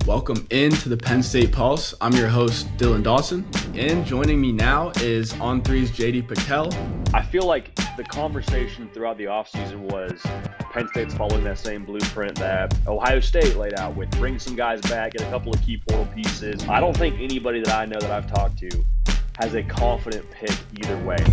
Welcome into the Penn State Pulse. I'm your host, Dylan Dawson, and joining me now is On Three's JD PicKell. I feel like the conversation throughout the offseason was Penn State's following that same blueprint that Ohio State laid out with bring some guys back, get a couple of key portal pieces. I don't think anybody that I know that I've talked to has a confident pick either way.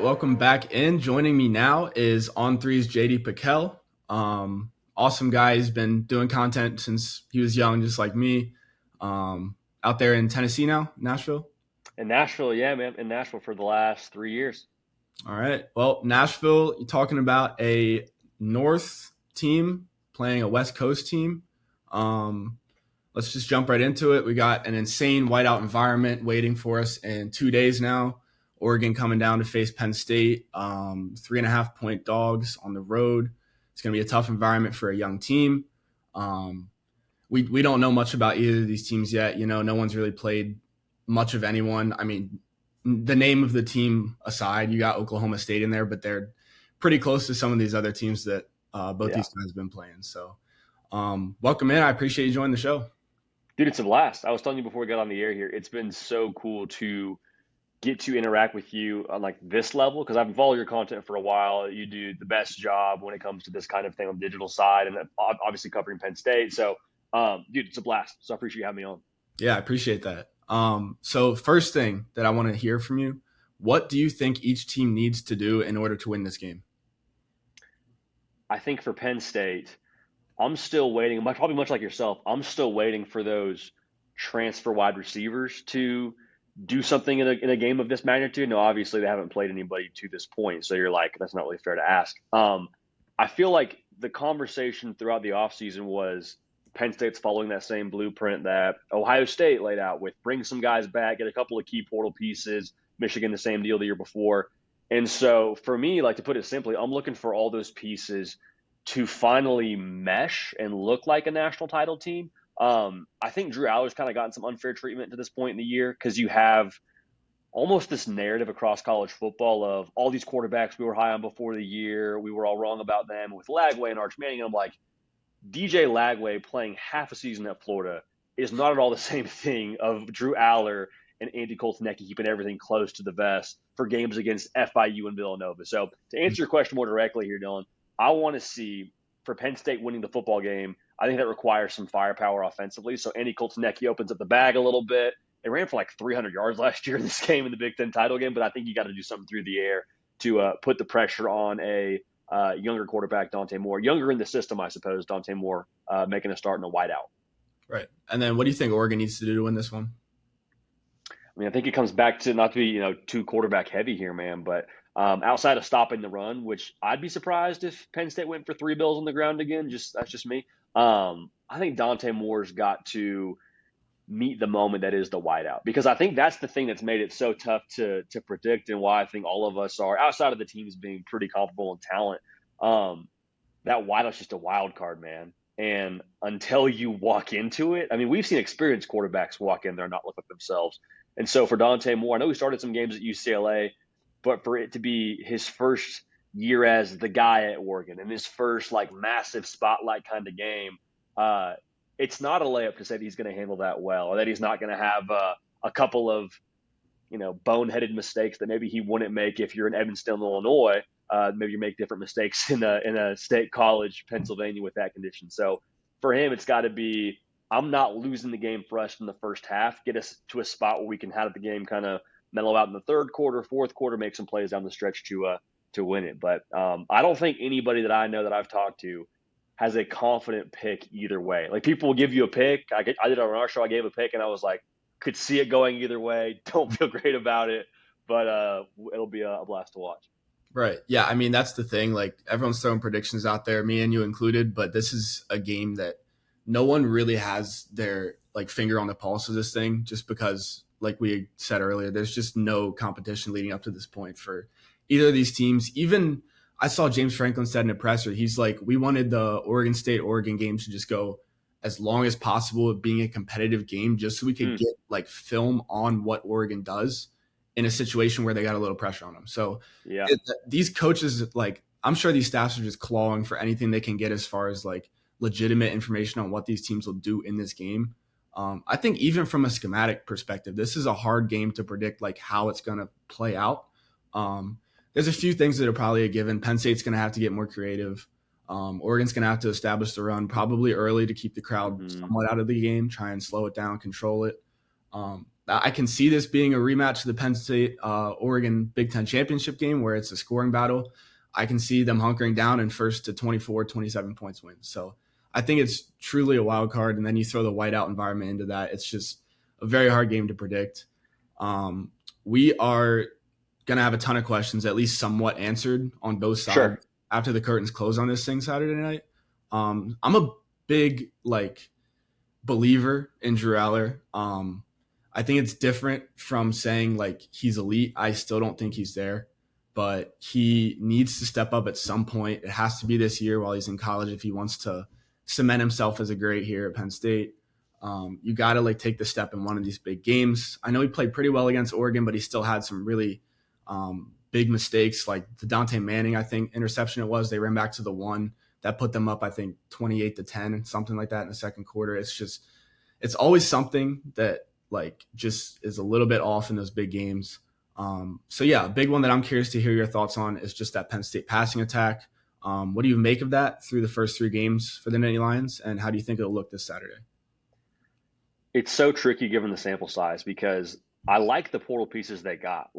Welcome back in. Joining me now is On Three's JD PicKell. Awesome guy. He's been doing content since he was young, just like me. Out there in Tennessee now, Nashville? In Nashville, yeah, man. In Nashville for the last 3 years. All right. Well, Nashville, you're talking about a North team playing a West Coast team. Let's just jump right into it. We got an insane whiteout environment waiting for us in 2 days now. Oregon coming down to face Penn State, 3.5-point dogs on the road. It's going to be a tough environment for a young team. We don't know much about either of these teams yet. You know, no one's really played much of anyone. I mean, the name of the team aside, you got Oklahoma State in there, but they're pretty close to some of these other teams that these guys have been playing. So welcome in. I appreciate you joining the show. Dude, it's a blast. I was telling you before we got on the air here, it's been so cool to get to interact with you on like this level, because I've been following your content for a while. You do the best job when it comes to this kind of thing on the digital side, and obviously covering Penn State. So, dude, it's a blast. So I appreciate you having me on. Yeah, I appreciate that. So first thing that I want to hear from you, what do you think each team needs to do in order to win this game? I think for Penn State, I'm still waiting, probably much like yourself, I'm still waiting for those transfer wide receivers to do something in a game of this magnitude. No, obviously they haven't played anybody to this point, so you're like, that's not really fair to ask. I feel like the conversation throughout the offseason was Penn State's following that same blueprint that Ohio State laid out with bring some guys back, get a couple of key portal pieces, Michigan the same deal the year before. And so for me, like, to put it simply, I'm looking for all those pieces to finally mesh and look like a national title team. I think Drew Allar's kind of gotten some unfair treatment to this point in the year, because you have almost this narrative across college football of all these quarterbacks we were high on before the year. We were all wrong about them with Lagway and Arch Manning. And I'm like, DJ Lagway playing half a season at Florida is not at all the same thing of Drew Allar and Andy Coltonecki keeping everything close to the vest for games against FIU and Villanova. So to answer your question more directly here, Dylan, I want to see, for Penn State winning the football game, I think that requires some firepower offensively. So Andy Coltonecki opens up the bag a little bit. They ran for like 300 yards last year in this game, in the Big Ten title game, but I think you got to do something through the air to put the pressure on a younger quarterback, Dante Moore. Younger in the system, I suppose, Dante Moore making a start in a whiteout. Right. And then what do you think Oregon needs to do to win this one? I mean, I think it comes back to, not to be, too quarterback heavy here, man, but outside of stopping the run, which I'd be surprised if Penn State went for 3 bills on the ground again. That's just me. I think Dante Moore's got to meet the moment that is the whiteout, because I think that's the thing that's made it so tough to predict, and why I think all of us are, outside of the teams being pretty comparable in talent, that whiteout's just a wild card, man. And until you walk into it, I mean, we've seen experienced quarterbacks walk in there and not look at themselves. And so for Dante Moore, I know he started some games at UCLA, but for it to be his first year as the guy at Oregon and his first like massive spotlight kind of game, it's not a layup to say that he's going to handle that well, or that he's not going to have a couple of boneheaded mistakes that maybe he wouldn't make if you're in Evanston, Illinois. Maybe you make different mistakes in a state college, Pennsylvania, with that condition. So for him, it's got to be, I'm not losing the game for us in the first half, get us to a spot where we can have the game kind of mellow out in the third quarter, fourth quarter, make some plays down the stretch to win it. But I don't think anybody that I know that I've talked to has a confident pick either way. Like, people will give you a pick. I did it on our show. I gave a pick and I was like, could see it going either way. Don't feel great about it, but it'll be a blast to watch. Right. Yeah. I mean, that's the thing. Like, everyone's throwing predictions out there, me and you included, but this is a game that no one really has their finger on the pulse of this thing, just because, like we said earlier, there's just no competition leading up to this point for either of these teams. Even I saw James Franklin said in a presser, he's like, we wanted the Oregon State-Oregon game to just go as long as possible of being a competitive game, just so we could Hmm. get like film on what Oregon does in a situation where they got a little pressure on them. So Yeah. these coaches, like, I'm sure these staffs are just clawing for anything they can get as far as like legitimate information on what these teams will do in this game. I think even from a schematic perspective, this is a hard game to predict like how it's going to play out. There's a few things that are probably a given. Penn State's going to have to get more creative. Oregon's going to have to establish the run probably early to keep the crowd somewhat out of the game, try and slow it down, control it. I can see this being a rematch of the Penn State Oregon Big Ten championship game where it's a scoring battle. I can see them hunkering down and first to 24, 27 points win. So I think it's truly a wild card. And then you throw the whiteout environment into that. It's just a very hard game to predict. We are going to have a ton of questions, at least somewhat answered on both sides. Sure. After the curtains close on this thing Saturday night. I'm a big believer in Drew Allar. I think it's different from saying like he's elite. I still don't think he's there, but he needs to step up at some point. It has to be this year while he's in college if he wants to cement himself as a great here at Penn State. You got to take the step in one of these big games. I know he played pretty well against Oregon, but he still had some really big mistakes, like the Dante Manning, I think, interception it was. They ran back to the one that put them up, I think, 28-10, something like that in the second quarter. It's always something that just is a little bit off in those big games. So yeah, a big one that I'm curious to hear your thoughts on is just that Penn State passing attack. What do you make of that through the first 3 games for the Nittany Lions, and how do you think it'll look this Saturday? It's so tricky given the sample size because I like the portal pieces they got.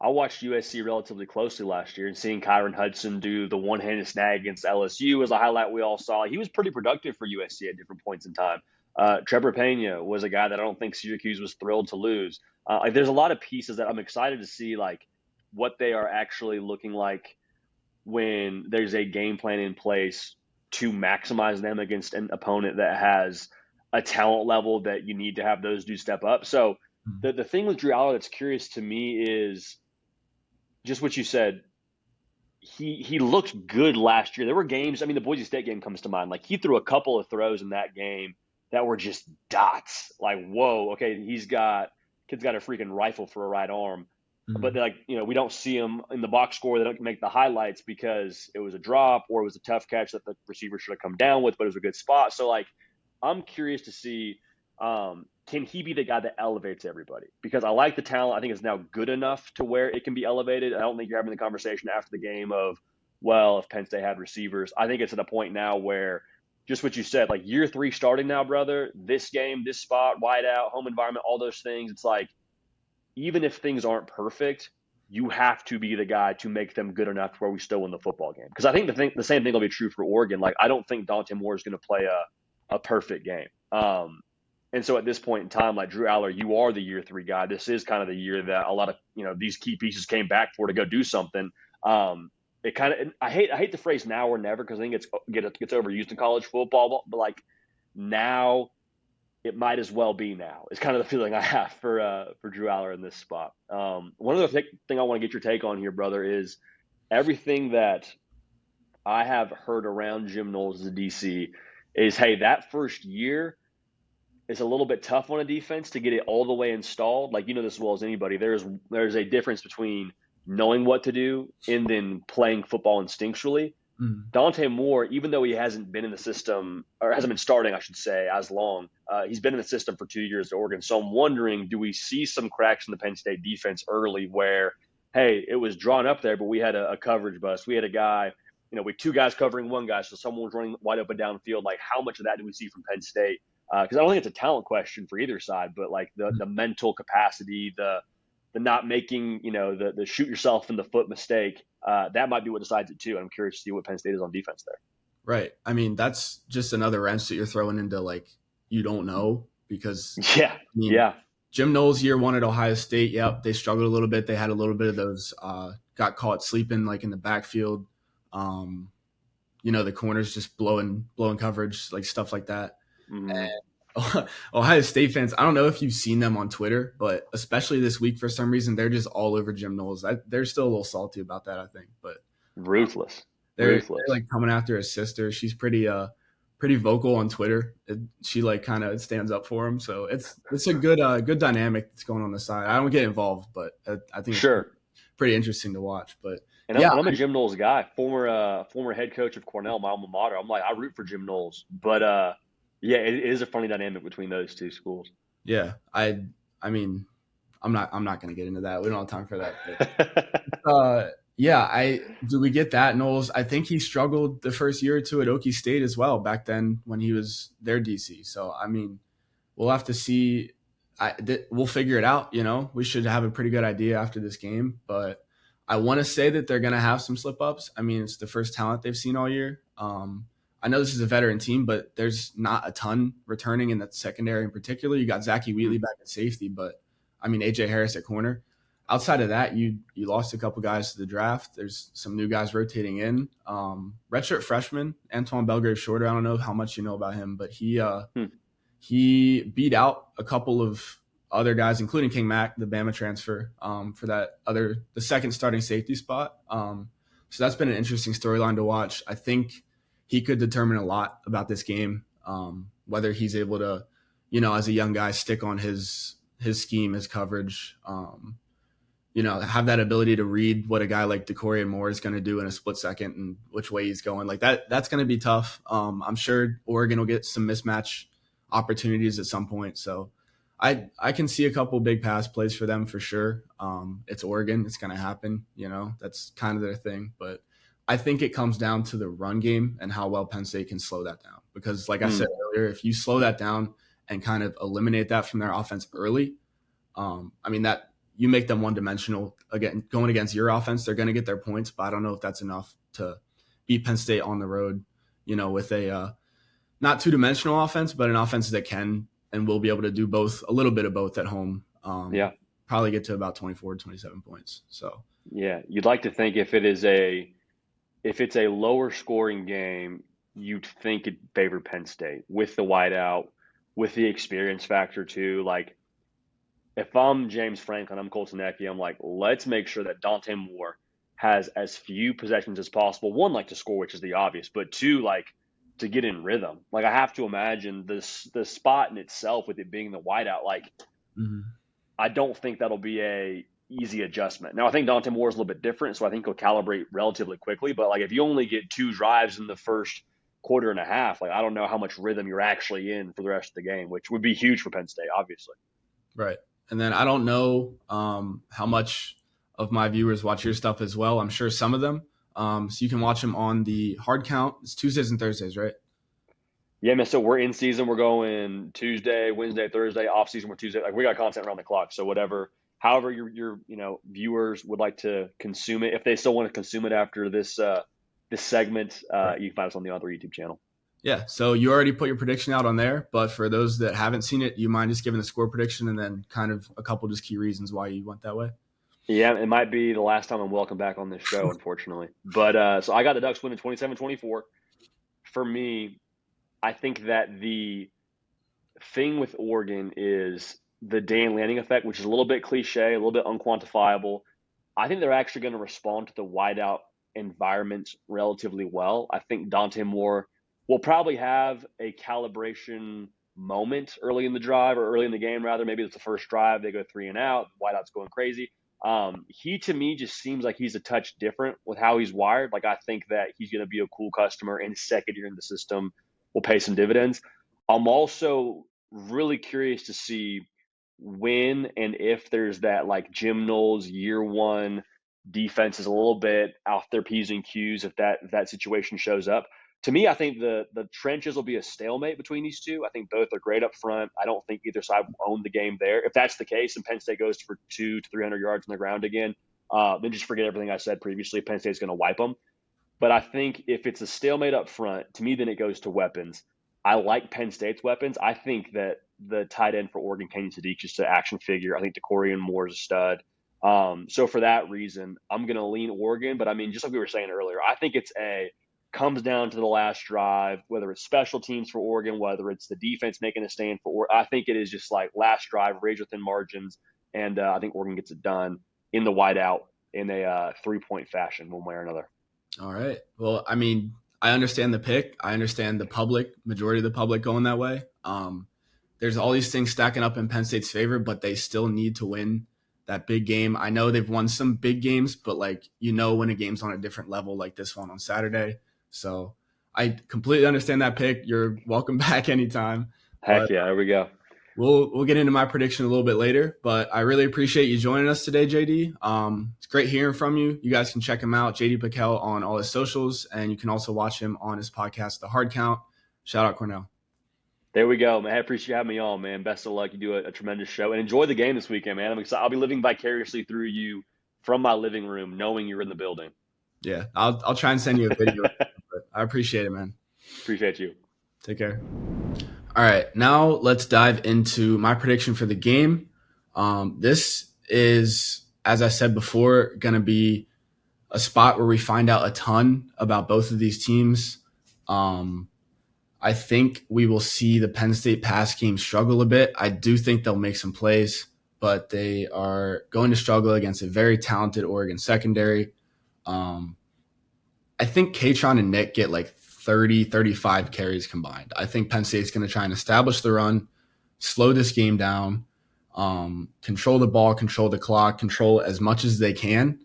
I watched USC relatively closely last year, and seeing Kyron Hudson do the one-handed snag against LSU was a highlight we all saw. He was pretty productive for USC at different points in time. Trevor Pena was a guy that I don't think Syracuse was thrilled to lose. There's a lot of pieces that I'm excited to see, what they are actually looking like when there's a game plan in place to maximize them against an opponent that has a talent level that you need to have those dudes step up. So the thing with Drew Allar that's curious to me is just what you said. He looked good last year. There were games, the Boise State game comes to mind. He threw a couple of throws in that game that were just dots. Whoa, okay, kid's got a freaking rifle for a right arm. But we don't see him in the box score. They don't make the highlights because it was a drop or it was a tough catch that the receiver should have come down with, but it was a good spot. So I'm curious to see, can he be the guy that elevates everybody? Because I like the talent. I think it's now good enough to where it can be elevated. I don't think you're having the conversation after the game of, well, if Penn State had receivers. I think it's at a point now where just what you said, year 3 starting now, brother, this game, this spot, whiteout, home environment, all those things. It's even if things aren't perfect, you have to be the guy to make them good enough to where we still win the football game. Because I think the same thing will be true for Oregon. I don't think Dante Moore is going to play a perfect game. And so at this point in time, Drew Allar, you are the year 3 guy. This is kind of the year that a lot of these key pieces came back for to go do something. It kind of, I hate the phrase now or never because I think it gets overused in college football. But now, it might as well be now. It's kind of the feeling I have for Drew Allar in this spot. One other thing I want to get your take on here, brother, is everything that I have heard around Jim Knowles as a DC is, hey, that first year is a little bit tough on a defense to get it all the way installed. You know this as well as anybody. There's a difference between knowing what to do and then playing football instinctually. Dante Moore, even though he hasn't been in the system, or hasn't been starting, I should say, as long, he's been in the system for 2 years at Oregon. So I'm wondering, do we see some cracks in the Penn State defense early where, hey, it was drawn up there, but we had a coverage bust. We had a guy, we 2 guys covering 1 guy, so someone was running wide open downfield. How much of that do we see from Penn State? Because I don't think it's a talent question for either side, but the mental capacity, the not making, the shoot yourself in the foot mistake, that might be what decides it too. I'm curious to see what Penn State is on defense there. Right. That's just another wrench that you're throwing into you don't know because Jim Knowles year 1 at Ohio State. Yep. They struggled a little bit. They had a little bit of those, got caught sleeping in the backfield. The corners just blowing coverage, stuff like that. And Ohio State fans, I don't know if you've seen them on Twitter, but especially this week for some reason, they're just all over Jim Knowles. They're still a little salty about that, I think. But ruthless. They're coming after his sister. She's pretty pretty vocal on Twitter. She like kind of stands up for him, so it's a good dynamic that's going on the side. I don't get involved, but I think it's Sure. pretty interesting to watch. But And yeah, I'm a Jim Knowles guy, former head coach of Cornell, my alma mater. I'm like, I root for Jim Knowles, but yeah, it is a funny dynamic between those two schools. yeah, I mean, I'm not going to get into that. We don't have time for that. But, yeah, I do we get that Knowles? I think he struggled the first year or two at Okie State as well back then when he was their DC. So I mean, we'll have to see. We'll figure it out. We should have a pretty good idea after this game. But I want to say that they're going to have some slip ups. I mean, it's the first talent they've seen all year. I know this is a veteran team, but there's not a ton returning in that secondary in particular. You got Zachy Wheatley back at safety, but I mean AJ Harris at corner. Outside of that, you lost a couple guys to the draft. There's some new guys rotating in. Redshirt freshman Antoine Belgrave Shorter. I don't know how much you know about him, but he beat out a couple of other guys, including King Mack, the Bama transfer, for the second starting safety spot. So that's been an interesting storyline to watch. I think he could determine a lot about this game, whether he's able to, as a young guy, stick on his scheme, his coverage, have that ability to read what a guy like Decorian Moore is going to do in a split second and which way he's going. Like that's going to be tough. I'm sure Oregon will get some mismatch opportunities at some point. So I can see a couple big pass plays for them for sure. It's Oregon. It's going to happen. That's kind of their thing. But I think it comes down to the run game and how well Penn State can slow that down. Because like I said earlier, if you slow that down and kind of eliminate that from their offense early, that you make them one-dimensional. Again, going against your offense, they're going to get their points, but I don't know if that's enough to beat Penn State on the road, with a not two-dimensional offense, but an offense that can and will be able to do both, a little bit of both at home. Yeah. Probably get to about 24 to 27 points. So yeah, you'd like to think if it's a lower scoring game, you'd think it favored Penn State with the whiteout, with the experience factor too. Like, if I'm James Franklin, I'm Colton Ecke, I'm like, let's make sure that Dante Moore has as few possessions as possible. One, like to score, which is the obvious, but two, like to get in rhythm. Like I have to imagine the spot in itself with it being the whiteout, like I don't think that'll be a easy adjustment. Now I think Dante Moore is a little bit different, so I think he'll calibrate relatively quickly. But like if you only get 2 drives in the first quarter and a half, like I don't know how much rhythm you're actually in for the rest of the game, which would be huge for Penn State, obviously. Right. And then I don't know how much of my viewers watch your stuff as well. I'm sure some of them. So you can watch them on the hard count. It's Tuesdays and Thursdays, right? Yeah, man. So we're in season. We're going Tuesday, Wednesday, Thursday. Off season, we're Tuesday. Like we got content around the clock. So however your viewers would like to consume it, if they still want to consume it after this segment, Right. you can find us on the other YouTube channel. Yeah, so you already put your prediction out on there, but for those that haven't seen it, you mind just giving the score prediction and then kind of a couple just key reasons why you went that way? Yeah, it might be the last time I'm welcome back on this show, unfortunately. But so I got the Ducks winning 27-24. For me, I think that the thing with Oregon is the Dan Lanning effect, which is a little bit cliche, a little bit unquantifiable. I think they're actually going to respond to the wideout environment relatively well. I think Dante Moore will probably have a calibration moment early in the drive or early in the game, rather. Maybe it's the first drive, they go 3 and out, wideout's going crazy. He to me just seems like he's a touch different with how he's wired. Like I think that he's going to be a cool customer and second year in the system will pay some dividends. I'm also really curious to see when and if there's that like Jim Knowles year one defense is a little bit off their P's and Q's if that situation shows up. To me, I think the trenches will be a stalemate between these two. I think both are great up front. I don't think either side will own the game there. If that's the case and Penn State goes for 200 to 300 yards on the ground again, then just forget everything I said previously. Penn State's going to wipe them. But I think if it's a stalemate up front, to me, then it goes to weapons. I like Penn State's weapons. I think that the tight end for Oregon, Kenyon Sadiq, is an action figure. I think Decorian Moore is a stud. So for that reason, I'm going to lean Oregon. But I mean, just like we were saying earlier, I think comes down to the last drive, whether it's special teams for Oregon, whether it's the defense making a stand for Oregon. I think it is just like last drive, rage within margins. And I think Oregon gets it done in the whiteout in a 3-point fashion one way or another. All right. Well, I mean, I understand the pick. I understand majority of the public going that way. There's all these things stacking up in Penn State's favor, but they still need to win that big game. I know they've won some big games, but when a game's on a different level like this one on Saturday. So I completely understand that pick. You're welcome back anytime. Heck But yeah, there we go. we'll get into my prediction a little bit later. But I really appreciate you joining us today, JD. It's great hearing from you. You guys can check him out, JD PicKell, on all his socials, and you can also watch him on his podcast, The Hard Count. Shout out Cornell. There we go, man. I appreciate you having me on, man. Best of luck. You do a tremendous show. And enjoy the game this weekend, man. I'm excited. I'll be living vicariously through you from my living room, knowing you're in the building. Yeah, I'll try and send you a video. But I appreciate it, man. Appreciate you. Take care. All right, now let's dive into my prediction for the game. This is, as I said before, going to be a spot where we find out a ton about both of these teams. I think we will see the Penn State pass game struggle a bit. I do think they'll make some plays, but they are going to struggle against a very talented Oregon secondary. I think Katron and Nick get 30, 35 carries combined. I think Penn State's going to try and establish the run, slow this game down, control the ball, control the clock, control as much as they can.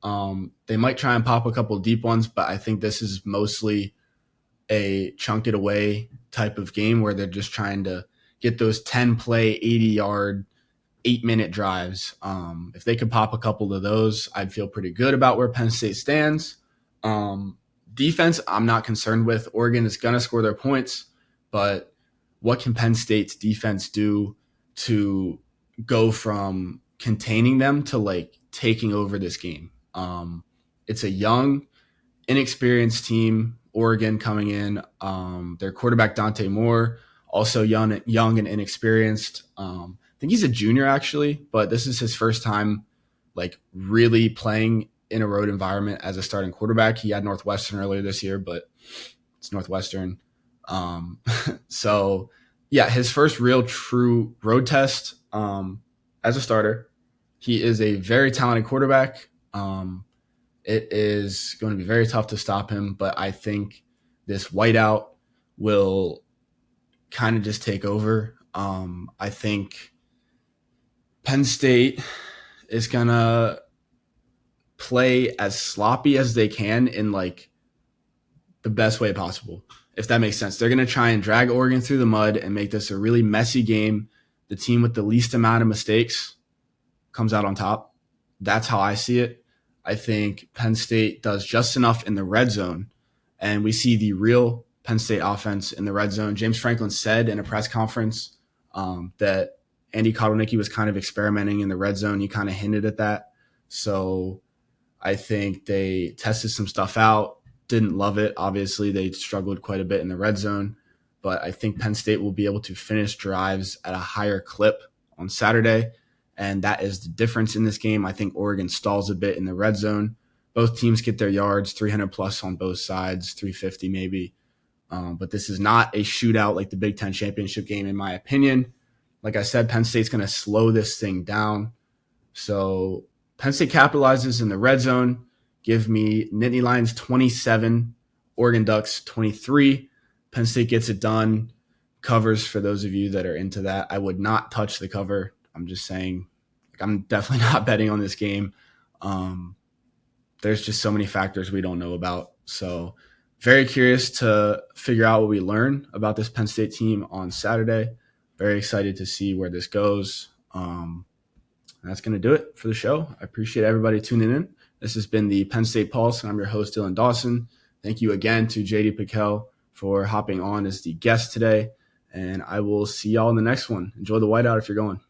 They might try and pop a couple deep ones, but I think this is mostly a chunk it away type of game where they're just trying to get those 10-play, 80-yard, 8-minute drives. If they could pop a couple of those, I'd feel pretty good about where Penn State stands. Defense, I'm not concerned with. Oregon is going to score their points, but what can Penn State's defense do to go from containing them to taking over this game? It's a young, inexperienced team. Oregon coming in, their quarterback Dante Moore, also young and inexperienced. I think he's a junior actually, but this is his first time really playing in a road environment as a starting quarterback. He had Northwestern earlier this year, but it's Northwestern. So yeah, his first real true road test as a starter. He is a very talented quarterback. It is going to be very tough to stop him, but I think this whiteout will kind of just take over. I think Penn State is going to play as sloppy as they can in the best way possible, if that makes sense. They're going to try and drag Oregon through the mud and make this a really messy game. The team with the least amount of mistakes comes out on top. That's how I see it. I think Penn State does just enough in the red zone, and we see the real Penn State offense in the red zone. James Franklin said in a press conference that Andy Kotelnicki was kind of experimenting in the red zone. He kind of hinted at that. So I think they tested some stuff out, didn't love it. Obviously, they struggled quite a bit in the red zone, but I think Penn State will be able to finish drives at a higher clip on Saturday. And that is the difference in this game. I think Oregon stalls a bit in the red zone. Both teams get their yards, 300 plus on both sides, 350 maybe. But this is not a shootout like the Big Ten championship game, in my opinion. Like I said, Penn State's going to slow this thing down. So Penn State capitalizes in the red zone. Give me Nittany Lions 27, Oregon Ducks 23. Penn State gets it done. Covers for those of you that are into that. I would not touch the cover. I'm just saying, I'm definitely not betting on this game. There's just so many factors we don't know about. So very curious to figure out what we learn about this Penn State team on Saturday. Very excited to see where this goes. That's going to do it for the show. I appreciate everybody tuning in. This has been the Penn State Pulse, and I'm your host, Dylan Dawson. Thank you again to JD PicKell for hopping on as the guest today. And I will see y'all in the next one. Enjoy the whiteout if you're going.